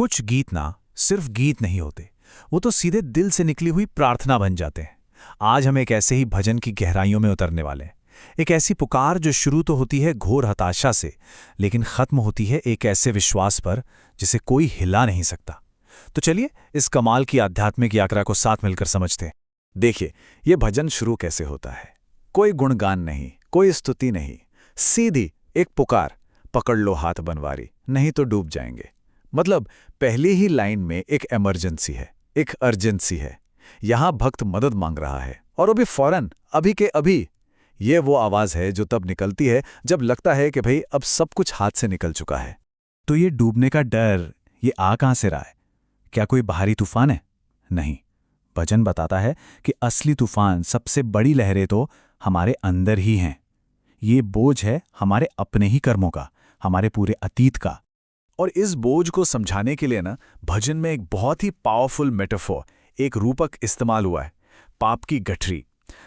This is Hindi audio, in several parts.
कुछ गीत ना सिर्फ गीत नहीं होते, वो तो सीधे दिल से निकली हुई प्रार्थना बन जाते हैं। आज हम एक ऐसे ही भजन की गहराइयों में उतरने वाले हैं। एक ऐसी पुकार जो शुरू तो होती है घोर हताशा से, लेकिन खत्म होती है एक ऐसे विश्वास पर जिसे कोई हिला नहीं सकता। तो चलिए इस कमाल की आध्यात्मिक यात्रा को साथ मिलकर समझते हैं। देखिए, ये भजन शुरू कैसे होता है। कोई गुणगान नहीं, कोई स्तुति नहीं, सीधी एक पुकार, पकड़ लो हाथ बनवारी, नहीं तो डूब जाएंगे। मतलब पहली ही लाइन में एक इमरजेंसी है, एक अर्जेंसी है। यहां भक्त मदद मांग रहा है, और वो भी फौरन, अभी के अभी। ये वो आवाज है जो तब निकलती है जब लगता है कि भाई अब सब कुछ हाथ से निकल चुका है। तो ये डूबने का डर, ये आ कहां से रहा है? क्या कोई बाहरी तूफान है? नहीं, भजन बताता है कि असली तूफान, सबसे बड़ी लहरें तो हमारे अंदर ही हैं। ये बोझ है हमारे अपने ही कर्मों का, हमारे पूरे अतीत का। और इस बोझ को समझाने के लिए ना भजन में एक बहुत ही पावरफुल मेटाफोर, एक रूपक इस्तेमाल हुआ है, पाप की गठरी।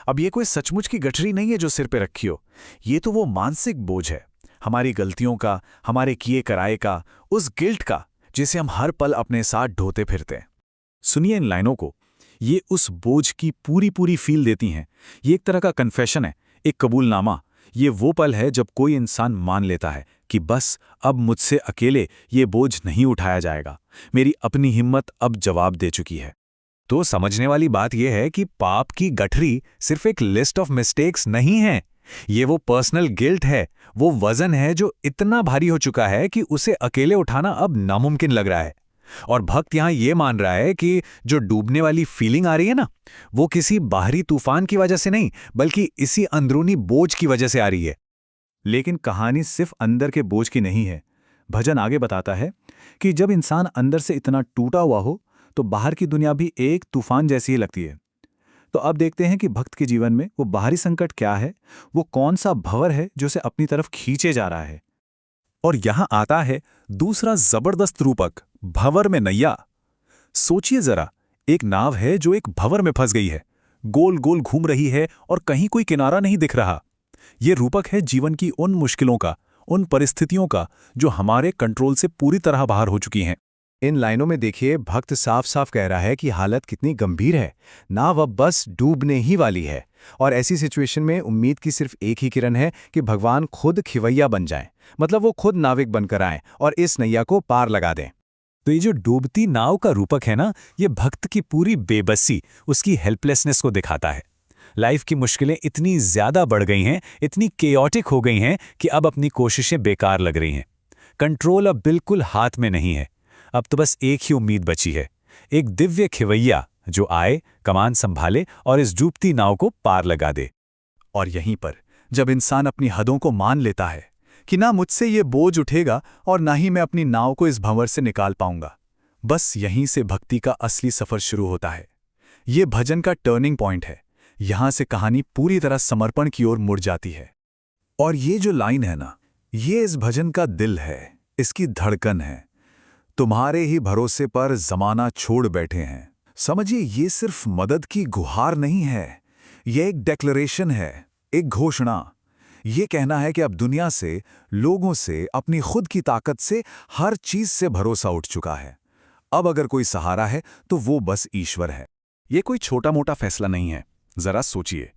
अब ये कोई सचमुच की गठरी नहीं है जो सिर पे रखी हो, ये तो वो मानसिक बोझ है, हमारी गलतियों का, हमारे किए कराए का, उस गिल्ट का, जिसे हम हर पल अपने साथ ढोते फिरते हैं। सुनिए इन लाइनों को, ये उस बोझ की पूरी पूरी फील देती हैं। ये एक तरह का कन्फेशन है, एक कबूलनामा। ये वो पल है जब कोई इंसान मान लेता है कि बस अब मुझसे अकेले ये बोझ नहीं उठाया जाएगा, मेरी अपनी हिम्मत अब जवाब दे चुकी है। तो समझने वाली बात यह है कि पाप की गठरी सिर्फ एक लिस्ट ऑफ मिस्टेक्स नहीं है, ये वो पर्सनल गिल्ट है, वो वजन है जो इतना भारी हो चुका है कि उसे अकेले उठाना अब नामुमकिन लग रहा है। और भक्त यहां ये मान रहा है कि जो डूबने वाली फीलिंग आ रही है ना, वो किसी बाहरी तूफान की वजह से नहीं, बल्कि इसी अंदरूनी बोझ की वजह से आ रही है। लेकिन कहानी सिर्फ अंदर के बोझ की नहीं है। भजन आगे बताता है कि जब इंसान अंदर से इतना टूटा हुआ हो तो बाहर की दुनिया भी एक तूफान जैसी ही लगती है। तो अब देखते हैं कि भक्त के जीवन में वो बाहरी संकट क्या है, वो कौन सा भंवर है जो उसे अपनी तरफ खींचे जा रहा है। और यहां आता है दूसरा जबरदस्त रूपक, भंवर में नैया। सोचिए जरा, एक नाव है जो एक भंवर में फंस गई है, गोल गोल घूम रही है और कहीं कोई किनारा नहीं दिख रहा। ये रूपक है जीवन की उन मुश्किलों का, उन परिस्थितियों का जो हमारे कंट्रोल से पूरी तरह बाहर हो चुकी हैं। इन लाइनों में देखिए, भक्त साफ साफ कह रहा है कि हालत कितनी गंभीर है, नाव अब बस डूबने ही वाली है। और ऐसी सिचुएशन में उम्मीद की सिर्फ एक ही किरण है कि भगवान खुद खिवैया बन जाएं, मतलब वो खुद नाविक बनकर आएं और इस नैया को पार लगा दें। तो ये जो डूबती नाव का रूपक है ना, ये भक्त की पूरी बेबसी, उसकी हेल्पलेसनेस को दिखाता है। लाइफ की मुश्किलें इतनी ज्यादा बढ़ गई हैं, इतनी केओटिक हो गई हैं कि अब अपनी कोशिशें बेकार लग रही हैं। कंट्रोल अब बिल्कुल हाथ में नहीं है। अब तो बस एक ही उम्मीद बची है, एक दिव्य खिवैया जो आए, कमान संभाले और इस डूबती नाव को पार लगा दे। और यहीं पर जब इंसान अपनी हदों को मान लेता है कि ना मुझसे ये बोझ उठेगा और ना ही मैं अपनी नाव को इस भंवर से निकाल पाऊंगा, बस यहीं से भक्ति का असली सफर शुरू होता है। ये भजन का टर्निंग पॉइंट है। यहां से कहानी पूरी तरह समर्पण की ओर मुड़ जाती है। और ये जो लाइन है ना, ये इस भजन का दिल है, इसकी धड़कन है। तुम्हारे ही भरोसे पर जमाना छोड़ बैठे हैं। समझिए, ये सिर्फ मदद की गुहार नहीं है, ये एक डिक्लेरेशन है, एक घोषणा। ये कहना है कि अब दुनिया से, लोगों से, अपनी खुद की ताकत से, हर चीज से भरोसा उठ चुका है। अब अगर कोई सहारा है तो वो बस ईश्वर है। ये कोई छोटा मोटा फैसला नहीं है। जरा सोचिए,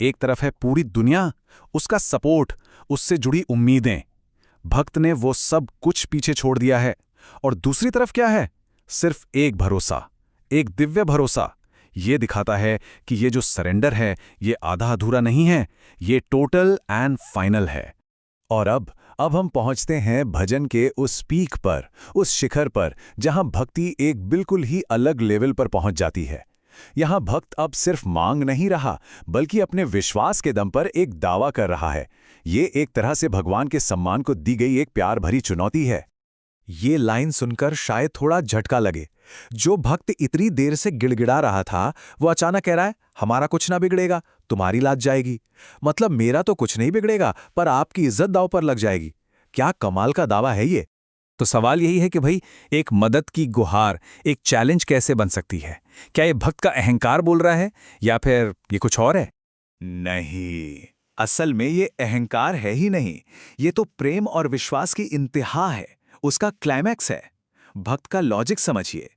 एक तरफ है पूरी दुनिया, उसका सपोर्ट, उससे जुड़ी उम्मीदें, भक्त ने वो सब कुछ पीछे छोड़ दिया है। और दूसरी तरफ क्या है? सिर्फ एक भरोसा, एक दिव्य भरोसा। ये दिखाता है कि ये जो सरेंडर है, ये आधा अधूरा नहीं है, ये टोटल एंड फाइनल है। और अब हम पहुंचते हैं भजन के उस पीक पर, उस शिखर पर, जहां भक्ति एक बिल्कुल ही अलग लेवल पर पहुंच जाती है। यहां भक्त अब सिर्फ मांग नहीं रहा, बल्कि अपने विश्वास के दम पर एक दावा कर रहा है। ये एक तरह से भगवान के सम्मान को दी गई एक प्यार भरी चुनौती है। ये लाइन सुनकर शायद थोड़ा झटका लगे। जो भक्त इतनी देर से गिड़गिड़ा रहा था, वो अचानक कह रहा है, हमारा कुछ ना बिगड़ेगा, तुम्हारी लाज जाएगी। मतलब मेरा तो कुछ नहीं बिगड़ेगा, पर आपकी इज्जत दांव पर लग जाएगी। क्या कमाल का दावा है ये। तो सवाल यही है कि भाई, एक मदद की गुहार, एक चैलेंज कैसे बन सकती है? क्या ये भक्त का अहंकार बोल रहा है, या फिर ये कुछ और है? नहीं, असल में ये अहंकार है ही नहीं, ये तो प्रेम और विश्वास की इंतहा है, उसका क्लाइमैक्स है। भक्त का लॉजिक समझिए।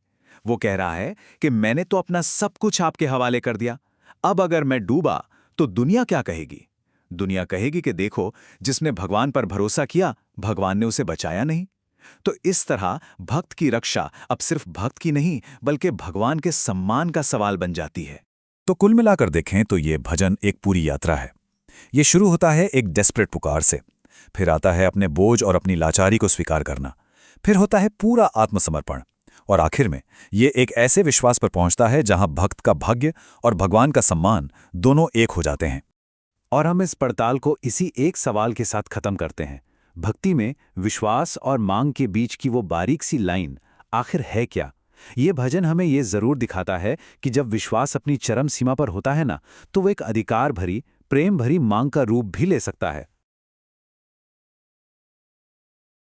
वो कह रहा है कि मैंने तो अपना सब कुछ आपके हवाले कर दिया, अब अगर मैं डूबा तो दुनिया क्या कहेगी? दुनिया कहेगी कि देखो, जिसने भगवान पर भरोसा किया, भगवान ने उसे बचाया नहीं। तो इस तरह भक्त की रक्षा अब सिर्फ भक्त की नहीं, बल्कि भगवान के सम्मान का सवाल बन जाती है। तो कुल मिलाकर देखें तो ये भजन एक पूरी यात्रा है। ये शुरू होता है एक डेस्परेट पुकार से, फिर आता है अपने बोझ और अपनी लाचारी को स्वीकार करना, फिर होता है पूरा आत्मसमर्पण, और आखिर में ये एक ऐसे विश्वास पर पहुंचता है जहां भक्त का भाग्य और भगवान का सम्मान दोनों एक हो जाते हैं। और हम इस पड़ताल को इसी एक सवाल के साथ खत्म करते हैं। भक्ति में विश्वास और मांग के बीच की वो बारीक सी लाइन आखिर है क्या? ये भजन हमें ये जरूर दिखाता है कि जब विश्वास अपनी चरम सीमा पर होता है ना, तो वो एक अधिकार भरी, प्रेम भरी मांग का रूप भी ले सकता है।